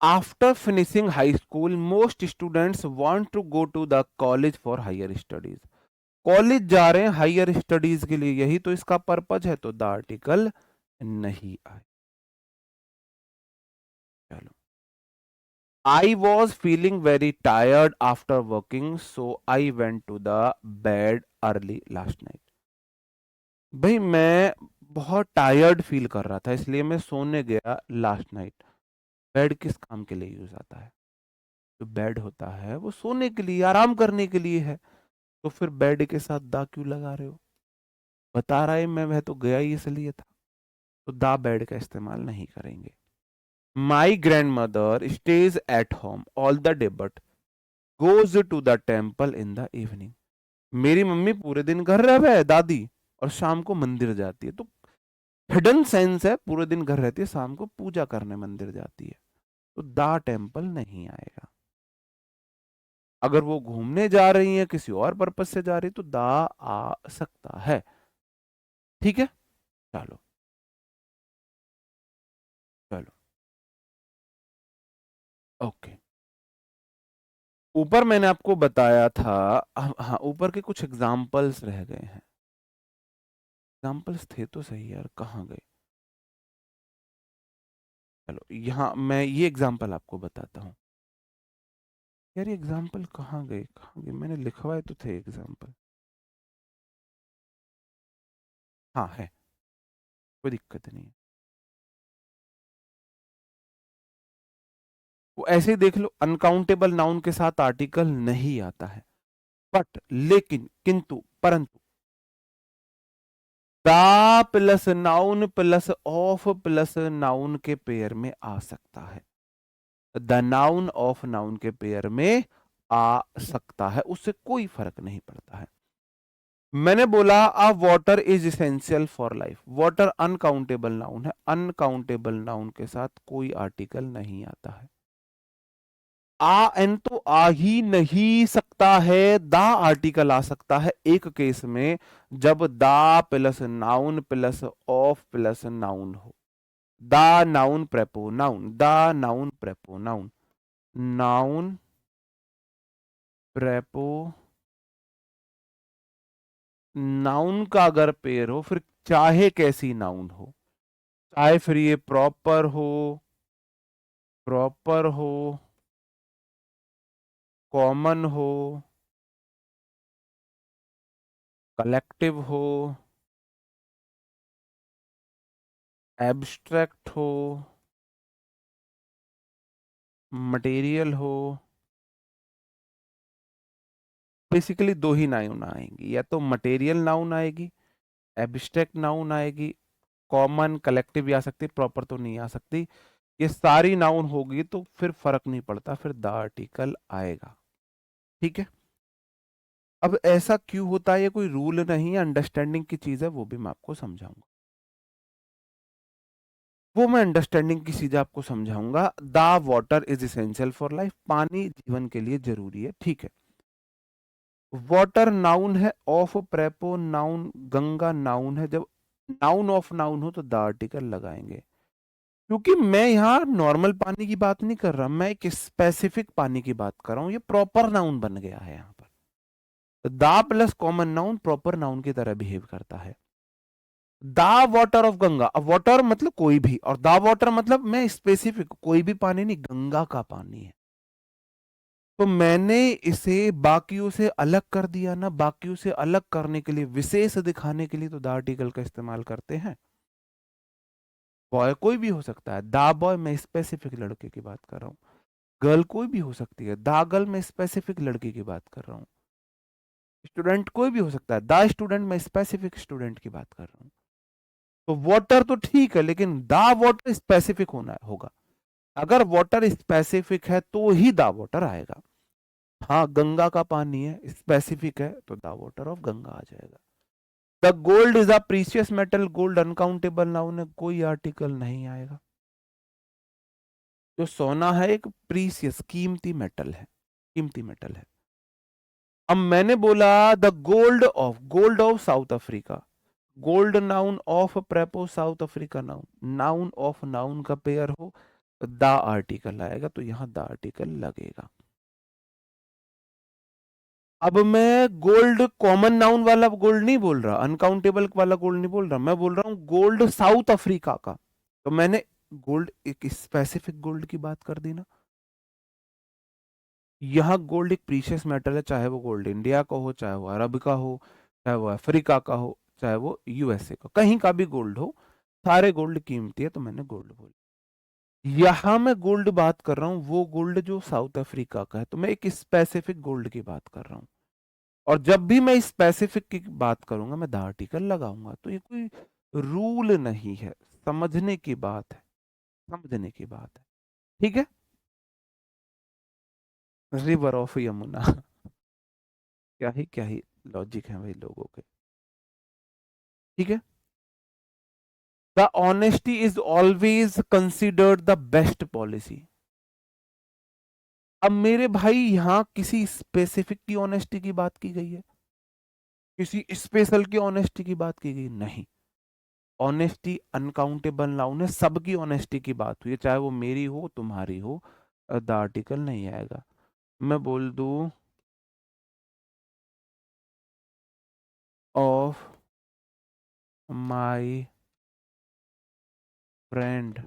After finishing high school most students want to go to the college for higher studies. College जा रहे हैं हायर स्टडीज के लिए, यही तो इसका पर्पज है, तो द आर्टिकल नहीं आए। चलो, I was feeling very tired after working so I went to the bed early last night. भाई मैं बहुत टायर्ड फील कर रहा था इसलिए मैं सोने गया लास्ट नाइट। बेड किस काम के लिए यूज आता है? जो बेड होता है वो सोने के लिए, आराम करने के लिए है, तो फिर बेड के साथ दा क्यों लगा रहे हो? बता रहा है मैं, वह तो गया ही इसलिए था, तो दा बेड का इस्तेमाल नहीं करेंगे। My grandmother stays at home all the day but goes to the temple in the evening. मेरी मम्मी पूरे दिन घर रह है दादी, और शाम को मंदिर जाती है, तो हिडन सेंस है, पूरे दिन घर रहती है, शाम को पूजा करने मंदिर जाती है, तो दा टेम्पल नहीं आएगा। अगर वो घूमने जा रही है, किसी और पर्पज से जा रही है, तो दा आ सकता है। ठीक है, चलो चलो, ओके। ऊपर मैंने आपको बताया था, हाँ ऊपर के कुछ एग्जाम्पल्स रह गए हैं। एग्जाम्पल्स थे तो सही यार, कहाँ गए? चलो यहाँ मैं ये एग्जाम्पल आपको बताता हूँ। यार ये एग्जाम्पल कहाँ गए, कहाँ गए? मैंने लिखवाए तो थे एग्जाम्पल। हाँ है, कोई दिक्कत नहीं है, वो ऐसे ही देख लो। अनकाउंटेबल नाउन के साथ आर्टिकल नहीं आता है, बट लेकिन किंतु परंतु the plus noun plus of plus noun के पेयर में आ सकता है। द नाउन ऑफ नाउन के पेयर में आ सकता है, उससे कोई फर्क नहीं पड़ता है। मैंने बोला a water is essential for life, water uncountable noun है, अनकाउंटेबल नाउन के साथ कोई आर्टिकल नहीं आता है। आ एन तो आ ही नहीं सकता है, दा आर्टिकल आ सकता है एक केस में, जब दा plus noun plus of plus noun हो। दा नाउन प्रेपो नाउन, दा नाउन प्रेपो नाउन, नाउन प्रेपो नाउन का अगर पेयर हो, फिर चाहे कैसी नाउन हो, चाहे फिर ये प्रॉपर हो, कॉमन हो, कलेक्टिव हो, एब्स्ट्रैक्ट हो, मटेरियल हो, बेसिकली दो ही नाउन आएंगी, या तो मटेरियल नाउन आएगी, एब्स्ट्रैक्ट नाउन आएगी, कॉमन कलेक्टिव भी आ सकती, प्रॉपर तो नहीं आ सकती। ये सारी नाउन होगी तो फिर फर्क नहीं पड़ता, फिर द आर्टिकल आएगा। ठीक है, अब ऐसा क्यों होता है, ये कोई रूल नहीं है, अंडरस्टैंडिंग की चीज है, वो भी मैं आपको समझाऊंगा। वो मैं अंडरस्टैंडिंग की चीज आपको समझाऊंगा। The water is essential for life, पानी जीवन के लिए जरूरी है, ठीक है। वाटर नाउन है, ऑफ प्रेपो नाउन, गंगा नाउन है, जब नाउन ऑफ नाउन हो तो द आर्टिकल लगाएंगे, क्योंकि मैं यहाँ नॉर्मल पानी की बात नहीं कर रहा, मैं एक स्पेसिफिक पानी की बात कर रहा हूं, ये प्रॉपर नाउन बन गया है यहाँ पर। The plus common noun proper noun की तरह बिहेव करता है। द वाटर ऑफ गंगा, अब वाटर मतलब कोई भी, और द वाटर मतलब मैं स्पेसिफिक, कोई भी पानी नहीं, गंगा का पानी है। तो मैंने इसे बाकियों से अलग कर दिया ना, बाकियों से अलग करने के लिए, विशेष दिखाने के लिए तो द आर्टिकल का इस्तेमाल करते हैं। बॉय कोई भी हो सकता है, द बॉय मैं स्पेसिफिक लड़के की बात कर रहा हूँ। गर्ल कोई भी हो सकती है, द गर्ल मैं स्पेसिफिक लड़की की बात कर रहा हूँ। स्टूडेंट कोई भी हो सकता है, द स्टूडेंट मैं स्पेसिफिक स्टूडेंट की बात कर रहा हूँ। तो वाटर तो ठीक है, लेकिन द वाटर स्पेसिफिक होगा। अगर वाटर स्पेसिफिक है तो ही द वाटर आएगा। हाँ, गंगा का पानी है, स्पेसिफिक है, तो द वाटर ऑफ गंगा आ जाएगा। The gold is a precious metal, gold uncountable noun है, कोई आर्टिकल नहीं आएगा। जो सोना है एक प्रीशियस कीमती मेटल है। अब मैंने बोला the gold of South Africa, gold noun of prepo South Africa noun, noun of noun का पेयर हो द आर्टिकल आएगा, तो यहां द आर्टिकल लगेगा। अब मैं गोल्ड कॉमन नाउन वाला गोल्ड नहीं बोल रहा, अनकाउंटेबल वाला गोल्ड नहीं बोल रहा, मैं बोल रहा हूं गोल्ड साउथ अफ्रीका का। तो मैंने गोल्ड एक स्पेसिफिक गोल्ड की बात कर दी ना। यहाँ गोल्ड एक प्रीशियस मेटल है, चाहे वो गोल्ड इंडिया का हो, चाहे वो अरब का हो, चाहे वो अफ्रीका का हो, चाहे वो यूएसए का, कहीं का भी गोल्ड हो, सारे गोल्ड कीमती है, तो मैंने गोल्ड बोला। यहाँ मैं गोल्ड बात कर रहा हूँ वो गोल्ड जो साउथ अफ्रीका का है, तो मैं एक स्पेसिफिक गोल्ड की बात कर रहा हूँ। और जब भी मैं स्पेसिफिक की बात करूंगा मैं द आर्टिकल लगाऊंगा, तो ये कोई रूल नहीं है, समझने की बात है, समझने की बात है। ठीक है। रिवर ऑफ यमुना क्या ही लॉजिक है भाई लोगों के। ठीक है। The honesty is always considered the best policy. अब मेरे भाई यहां किसी स्पेसिफिक की ऑनेस्टी की बात की गई है, किसी स्पेशल की ऑनेस्टी की बात की गई नहीं। ऑनेस्टी अनकाउंटेबल नाउन है, सबकी ऑनेस्टी की बात हुई है, चाहे वो मेरी हो तुम्हारी हो, द आर्टिकल नहीं आएगा। मैं बोल दूं of my friend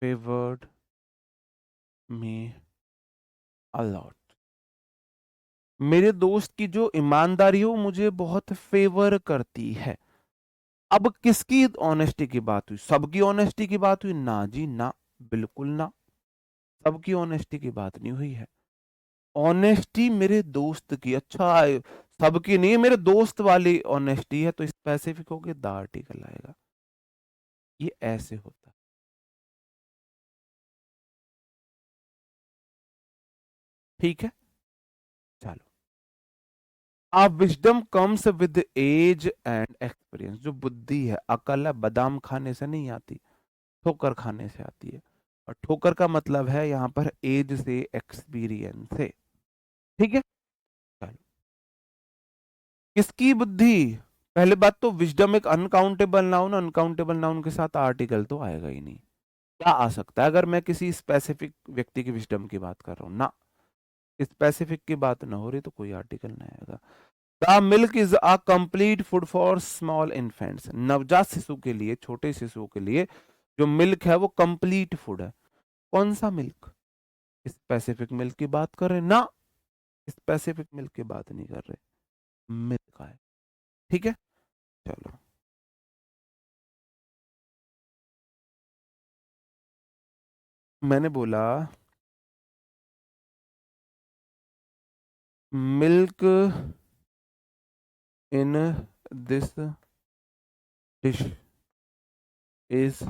favoured me a lot. मेरे दोस्त की जो ईमानदारी हो मुझे बहुत फेवर करती है। अब किसकी ऑनेस्टी की बात हुई, सबकी ऑनेस्टी की बात हुई ना जी ना, बिल्कुल ना, सबकी ऑनेस्टी की बात नहीं हुई है। ऑनेस्टी मेरे दोस्त की, अच्छा सबकी नहीं, मेरे दोस्त वाली ऑनेस्टी है, तो स्पेसिफिक होके द आर्टिकल आएगा। ये ऐसे होता है। ठीक है। चलो, अब wisdom comes with age and experience. जो बुद्धि है, अकल है, बादाम खाने से नहीं आती, ठोकर खाने से आती है। और ठोकर का मतलब है यहाँ पर एज से, एक्सपीरियंस से। ठीक है। चलो, किसकी बुद्धि, पहले बात तो विजडम एक अनकाउंटेबल नाउन, अनकाउंटेबल नाउन के साथ आर्टिकल तो आएगा ही नहीं। क्या आ सकता है अगर मैं किसी स्पेसिफिक व्यक्ति की विजडम की बात कर रहा हूं ना, स्पेसिफिक की बात ना हो रही तो कोई आर्टिकल नहीं आएगा। The milk is a complete food for small infants. नवजात शिशु के लिए, छोटे शिशुओं के लिए जो मिल्क है वो कंप्लीट फूड है। कौन सा मिल्क, स्पेसिफिक मिल्क की बात कर रहे हैं ना, स्पेसिफिक मिल्क की बात नहीं कर रहे, मिल्क का है। ठीक है। चलो, मैंने बोला milk in this dish is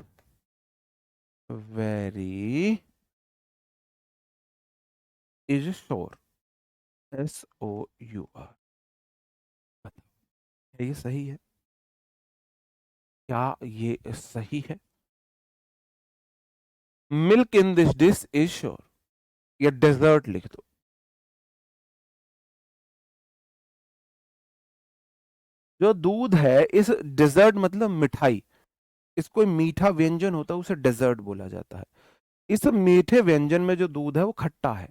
very is sure, SOUR। क्या ये सही है, क्या ये सही है? Milk in this dish is sure, या डेजर्ट लिख दो। जो दूध है इस डेजर्ट मतलब मिठाई, इस कोई मीठा व्यंजन होता है उसे डेजर्ट बोला जाता है। इस मीठे व्यंजन में जो दूध है वो खट्टा है।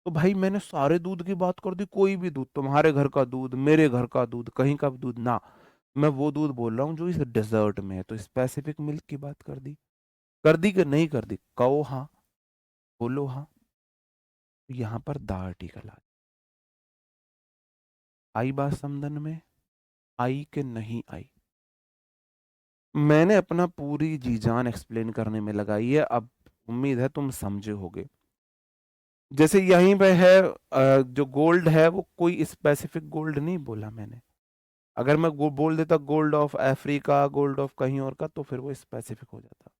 तो भाई मैंने सारे दूध की बात कर दी, कोई भी दूध, तुम्हारे घर का दूध, मेरे घर का दूध, कहीं का भी दूध ना, मैं वो दूध बोल रहा हूँ जो इस डेजर्ट में है। तो स्पेसिफिक मिल्क की बात कर दी कि नहीं कर दी? कहो हाँ, बोलो हाँ। यहाँ पर द आर्टिकल आई बात समझन में, आई के नहीं आई? मैंने अपना पूरी जी जान एक्सप्लेन करने में लगाई है, अब उम्मीद है तुम समझे होगे। जैसे यहीं पे है जो गोल्ड है वो कोई स्पेसिफिक गोल्ड नहीं बोला मैंने। अगर मैं बोल देता gold of Africa, gold of कहीं और का, तो फिर वो स्पेसिफिक हो जाता।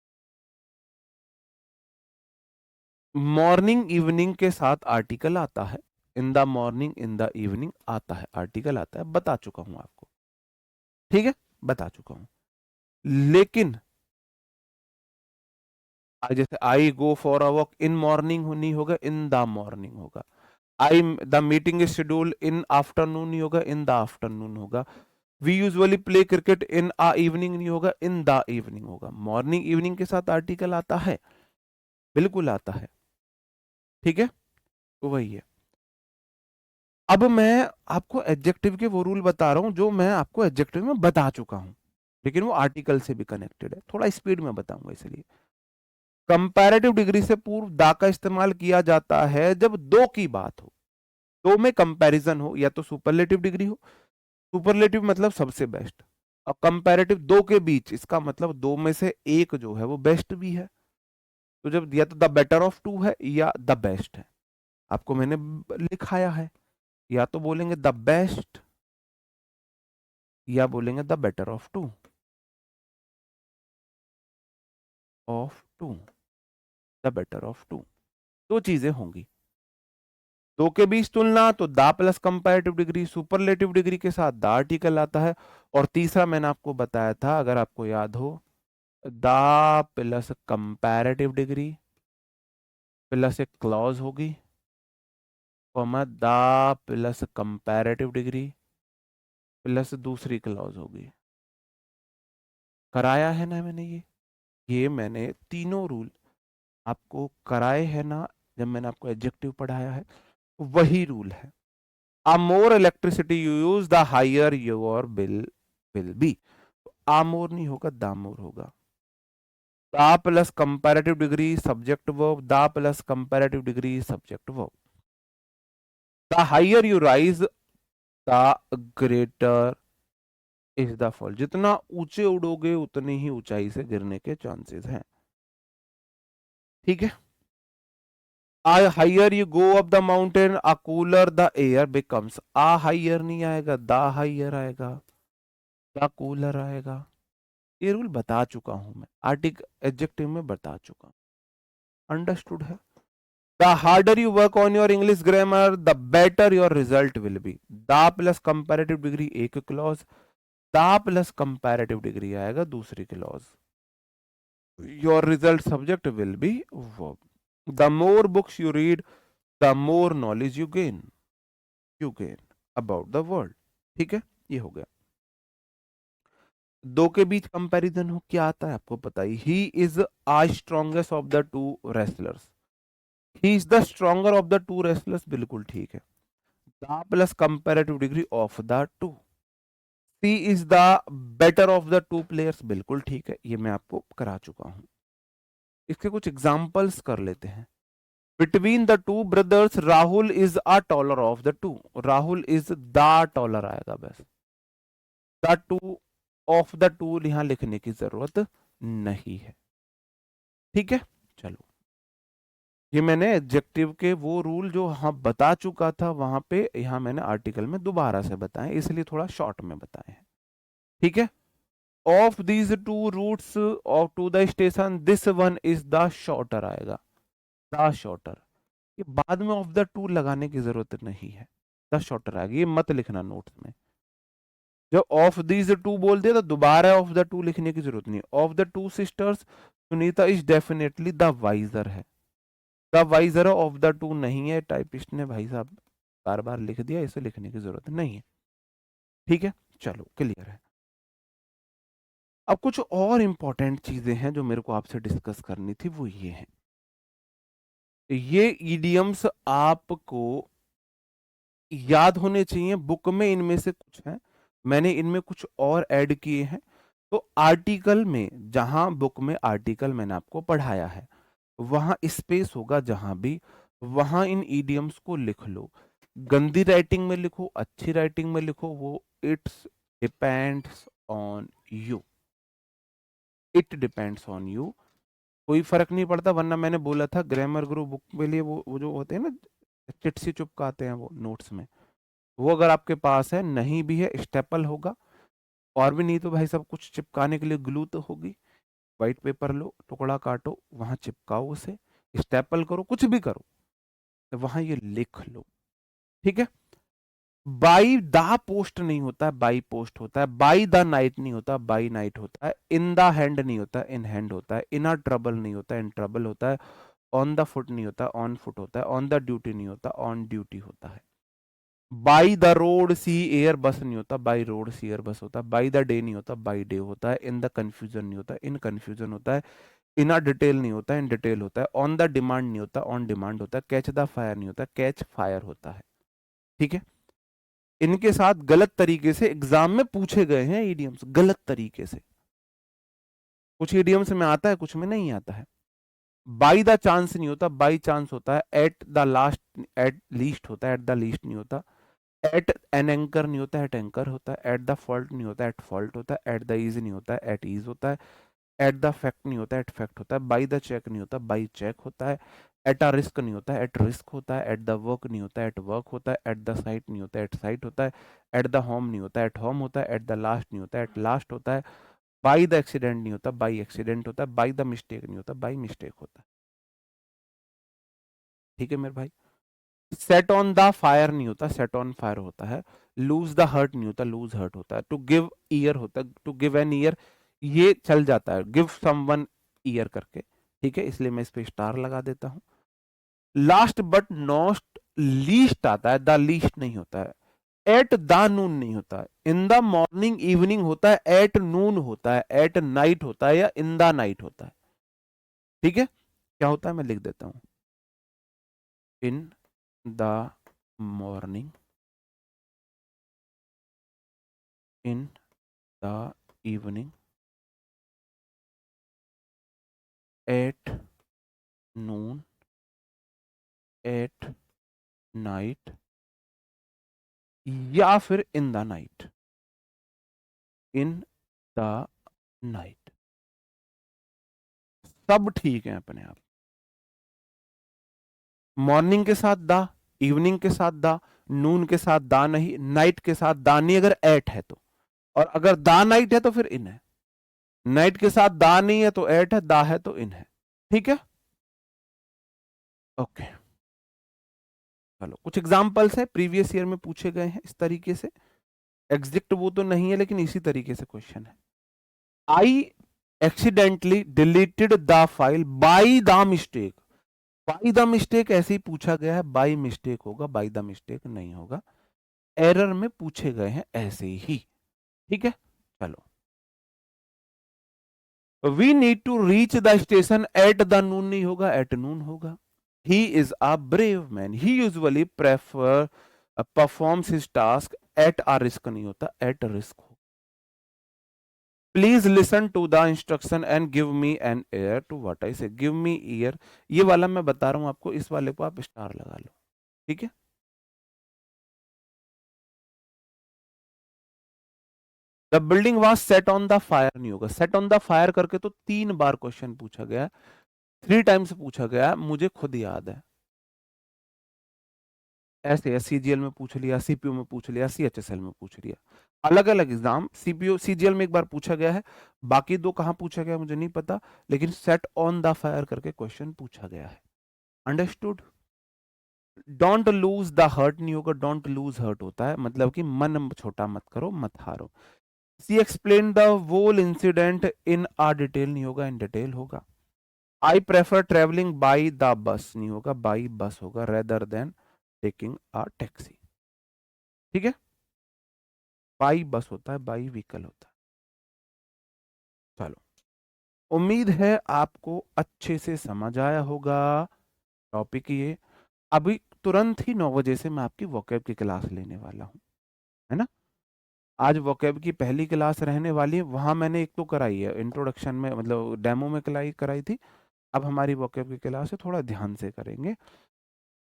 मॉर्निंग इवनिंग के साथ आर्टिकल आता है, इन the morning in the evening आता है, आर्टिकल आता है, बता चुका हूं आपको। ठीक है, बता चुका हूं। लेकिन जैसे I go for a walk, in morning नहीं होगा, इन द मॉर्निंग होगा। I the meeting is schedule in afternoon नहीं होगा, इन द आफ्टरनून होगा। We usually play cricket in a evening नहीं होगा, इन द इवनिंग होगा। मॉर्निंग इवनिंग के साथ आर्टिकल आता है, बिल्कुल आता है। ठीक है, तो वही है। अब मैं आपको एडजेक्टिव के वो रूल बता रहा हूं जो मैं आपको एडजेक्टिव में बता चुका हूं, लेकिन वो आर्टिकल से भी कनेक्टेड है, थोड़ा स्पीड में बताऊंगा इसलिए। कंपैरेटिव डिग्री से पूर्व दा का इस्तेमाल किया जाता है जब दो की बात हो, दो में कंपैरिजन हो, या तो सुपरलेटिव डिग्री हो, सुपरलेटिव मतलब सबसे बेस्ट, और कंपैरेटिव दो के बीच, इसका मतलब दो में से एक जो है वो बेस्ट भी है। तो जब या तो द बेटर ऑफ टू है या द बेस्ट है, आपको मैंने लिखाया है, या तो बोलेंगे द बेस्ट या बोलेंगे the better of to, the better of two, दो चीजें होंगी। दो के बीच तुलना तो the plus comparative degree, superlative degree के साथ द आर्टिकल आता है। और तीसरा मैंने आपको बताया था, अगर आपको याद हो, the plus comparative degree plus एक क्लॉज होगी, comma the plus comparative degree plus दूसरी क्लॉज होगी। कराया है ना मैंने ये मैंने तीनों रूल आपको कराए हैं ना, जब मैंने आपको एडजेक्टिव पढ़ाया है, वही रूल है। A more electricity you use the higher your bill will be. A more नहीं होगा, दामोर होगा। The plus comparative degree subject verb, the plus comparative degree subject verb. The higher you rise the greater is the fall. जितना ऊंचे उड़ोगे उतनी ही ऊंचाई से गिरने के चांसेस हैं। ठीक है, a higher you go up the mountain a cooler the air becomes. A higher नहीं आएगा, द हायर आएगा, द कूलर आएगा। ये रूल बता चुका हूं मैं, आर्टिक एडजेक्टिव में बता चुका हूं, अंडरस्टूड है? The harder you work on your English grammar the better your result will be. The plus comparative degree एक clause, the plus comparative degree आएगा दूसरी clause, your result subject will be verb. The more books you read the more knowledge you gain about the world. ठीक है, ये हो गया। दो के बीच कंपैरिजन हो क्या आता है आपको पता he is a strongest of the two wrestlers, he is the stronger of the two wrestlers, बिल्कुल ठीक है। The plus comparative degree of the two, she is the better of the two players, बिल्कुल ठीक है, ये मैं आपको करा चुका हूं। इसके कुछ एग्जांपल्स कर लेते हैं। Between the two brothers Rahul is a taller of the to, Rahul is the taller आएगा बस, the two of the to यहां लिखने की जरूरत नहीं है। ठीक है, चलो, ये मैंने एडजेक्टिव के वो रूल जो हाँ बता चुका था वहां पे, यहां मैंने आर्टिकल में दोबारा से बताए, इसलिए थोड़ा शॉर्ट में बताए हैं। ठीक है, of these two routes of to the station this one is the shorter आएगा, द शॉर्टर। ये बाद में ऑफ द टू लगाने की जरूरत नहीं है, द शॉर्टर आएगा, ये मत लिखना नोट्स में। जब ऑफ दीज टू बोल दिया तो दोबारा ऑफ द टू लिखने की जरूरत नहीं। Of the two sisters Sunita is definitely the wiser है, the wiser of the two नहीं है, टाइपिस्ट ने भाई साहब बार बार लिख दिया, इसे लिखने की जरूरत नहीं है। ठीक है, चलो क्लियर है। अब कुछ और इंपॉर्टेंट चीजें हैं जो मेरे को आपसे डिस्कस करनी थी, वो ये है, ये ईडियम्स आपको याद होने चाहिए। बुक में इनमें से कुछ है, मैंने इनमें कुछ और ऐड किए हैं। तो आर्टिकल में, जहां बुक में आर्टिकल मैंने आपको पढ़ाया है, वहां स्पेस होगा जहां भी, वहां इन ईडियम्स को लिख लो। गंदी राइटिंग में लिखो, अच्छी राइटिंग में लिखो, वो it's depends on you, it depends on you, कोई फर्क नहीं पड़ता। वरना मैंने बोला था ग्रामर गुरु बुक के लिए वो जो होते हैं ना, चिट सी चुपकाते हैं वो नोट्स में, वो अगर आपके पास है, नहीं भी है स्टेपल होगा, और भी नहीं तो भाई सब कुछ चिपकाने के लिए ग्लू तो होगी। व्हाइट पेपर लो, टुकड़ा काटो, वहां चिपकाओ उसे, स्टेपल करो, कुछ भी करो, तो वहां ये लिख लो। ठीक है, बाई द पोस्ट नहीं होता है, बाई पोस्ट होता है। बाई द नाइट नहीं होता, बाई नाइट होता है। इन द हैंड नहीं होता, इन हैंड होता है। इन अ ट्रबल नहीं होता, इन ट्रबल होता है। ऑन द फुट नहीं होता, ऑन फुट होता है। ऑन द ड्यूटी नहीं होता, ऑन ड्यूटी होता है। By the road sea air bus नहीं होता, बाई रोड सी एयर बस होता है। बाई द डे नहीं होता, बाई डे होता है। इन द कंफ्यूजन नहीं होता, इन कंफ्यूजन होता है। इन अ डिटेल नहीं होता, इन डिटेल होता है। ऑन द डिमांड नहीं होता, ऑन डिमांड होता है। कैच द फायर नहीं होता, कैच फायर होता है। ठीक है, इनके साथ गलत तरीके से एग्जाम में पूछे गए हैं इडियम्स, गलत तरीके से। कुछ इडियम्स में आता है, कुछ में नहीं आता है। बाई द चांस नहीं होता, बाई चांस होता है। At the last, at least होता है, एट द लीस्ट नहीं होता। एट एन एंकर नहीं होता, एट एंकर होता है। एट द फॉल्ट नहीं होता, एट फॉल्ट होता है। एट द ईज नहीं होता, एट ईज होता है। एट द फैक्ट नहीं होता, एट फैक्ट होता है। बाई द चेक नहीं होता, बाई चेक होता है। एट अ रिस्क नहीं होता, एट रिस्क होता है। एट द वर्क नहीं होता, एट वर्क होता है। एट द साइट नहीं होता, एट साइट होता है। एट द होम नहीं होता, एट होम होता है। एट द लास्ट नहीं होता, एट लास्ट होता है। बाई द एक्सीडेंट नहीं होता, बाई एक्सीडेंट होता है। बाई द मिस्टेक नहीं होता, बाई मिस्टेक होता है। ठीक है मेरे भाई। सेट ऑन द फायर नहीं होता, सेट ऑन फायर होता है। लूज द हर्ट नहीं होता, लूज हर्ट होता है। टू गिव ईयर होता है, टू गिव एन ईयर, ये चल जाता है, गिव समवन ईयर करके। ठीक है, इसलिए मैं इस पे स्टार लगा देता हूं। लास्ट बट नॉट लीस्ट आता है, द लीस्ट नहीं होता है। एट द नून नहीं होता है। इन द मॉर्निंग इवनिंग होता है, एट नून होता है। एट नाइट होता है, या इन द नाइट होता है। ठीक है, क्या होता है मैं लिख देता हूं। इन the morning, in the evening, at noon, at night, या फिर in the night, in the night. सब ठीक है अपने आप। मॉर्निंग के साथ दा, इवनिंग के साथ दा, नून के साथ दा नहीं, नाइट के साथ दा नहीं अगर एट है तो, और अगर दा नाइट है तो फिर इन है। नाइट के साथ दा नहीं है तो एट है, दा है तो इन है। ठीक है, ओके। चलो कुछ एग्जांपल्स है प्रीवियस ईयर में पूछे गए हैं इस तरीके से। एग्जैक्ट वो तो नहीं है, लेकिन इसी तरीके से क्वेश्चन है। I accidentally deleted the file by the mistake. By the mistake ऐसे ही पूछा गया है, बाई मिस्टेक होगा, बाई द मिस्टेक नहीं होगा। एरर में पूछे गए हैं ऐसे ही। ठीक है, चलो। We need to reach the station at the noon नहीं होगा, एट नून होगा। He is a brave man, he usually prefer performs his task at a risk नहीं होता, एट रिस्क हो। Please listen to the instruction and give me an ear to what I say. Give me year, ये वाला मैं बता रहा हूं आपको, इस वाले को आप स्टार लगा लो। ठीक है, the building was set on the fire नहीं होगा, सेट ऑन द फायर करके तो 3 बार क्वेश्चन पूछा गया, 3 टाइम्स पूछा गया, मुझे खुद याद है। ऐसे सीजीएल में पूछ लिया, सीपीयू में पूछ लिया, सीएचएसएल में पूछ लिया। अलग अलग एग्जाम, सीपीयू सीजीएल में एक बार पूछा गया है, बाकी 2 कहां पूछा गया मुझे नहीं पता, लेकिन सेट ऑन द फायर करके क्वेश्चन पूछा गया है। Understood. Don't lose the heart नहीं होगा, डोंट लूज हर्ट होता है, मतलब कि मन छोटा मत करो, मत हारो। She explain the whole incident in a detail नहीं होगा, इन डिटेल होगा। I prefer travelling by the bus नहीं होगा, बाई बस होगा, rather than taking a taxi. ठीक है, बाई बस होता है, बाई व्हीकल होता है। चलो, उम्मीद है आपको अच्छे से समझ आया होगा टॉपिक ये। अभी तुरंत ही 9 बजे से मैं आपकी वोकैब की क्लास लेने वाला हूँ, है ना। आज वोकैब की पहली क्लास रहने वाली है, वहां मैंने एक तो कराई है इंट्रोडक्शन में, मतलब डेमो में कराई थी। अब हमारी वोकैब की क्लास है, थोड़ा ध्यान से करेंगे।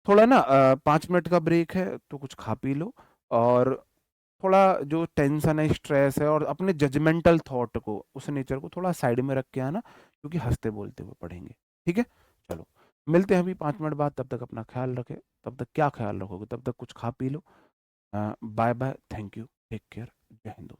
थोड़ा ना 5 मिनट का ब्रेक है तो कुछ खा पी लो, और थोड़ा जो टेंशन है, स्ट्रेस है, और अपने जजमेंटल थॉट को, उस नेचर को थोड़ा साइड में रख के आना, क्योंकि हंसते बोलते हुए पढ़ेंगे। ठीक है, चलो मिलते हैं अभी 5 मिनट बाद। तब तक अपना ख्याल रखें। तब तक क्या ख्याल रखोगे, तब तक कुछ खा पी लो। Bye bye, thank you, take care, जय हिंद।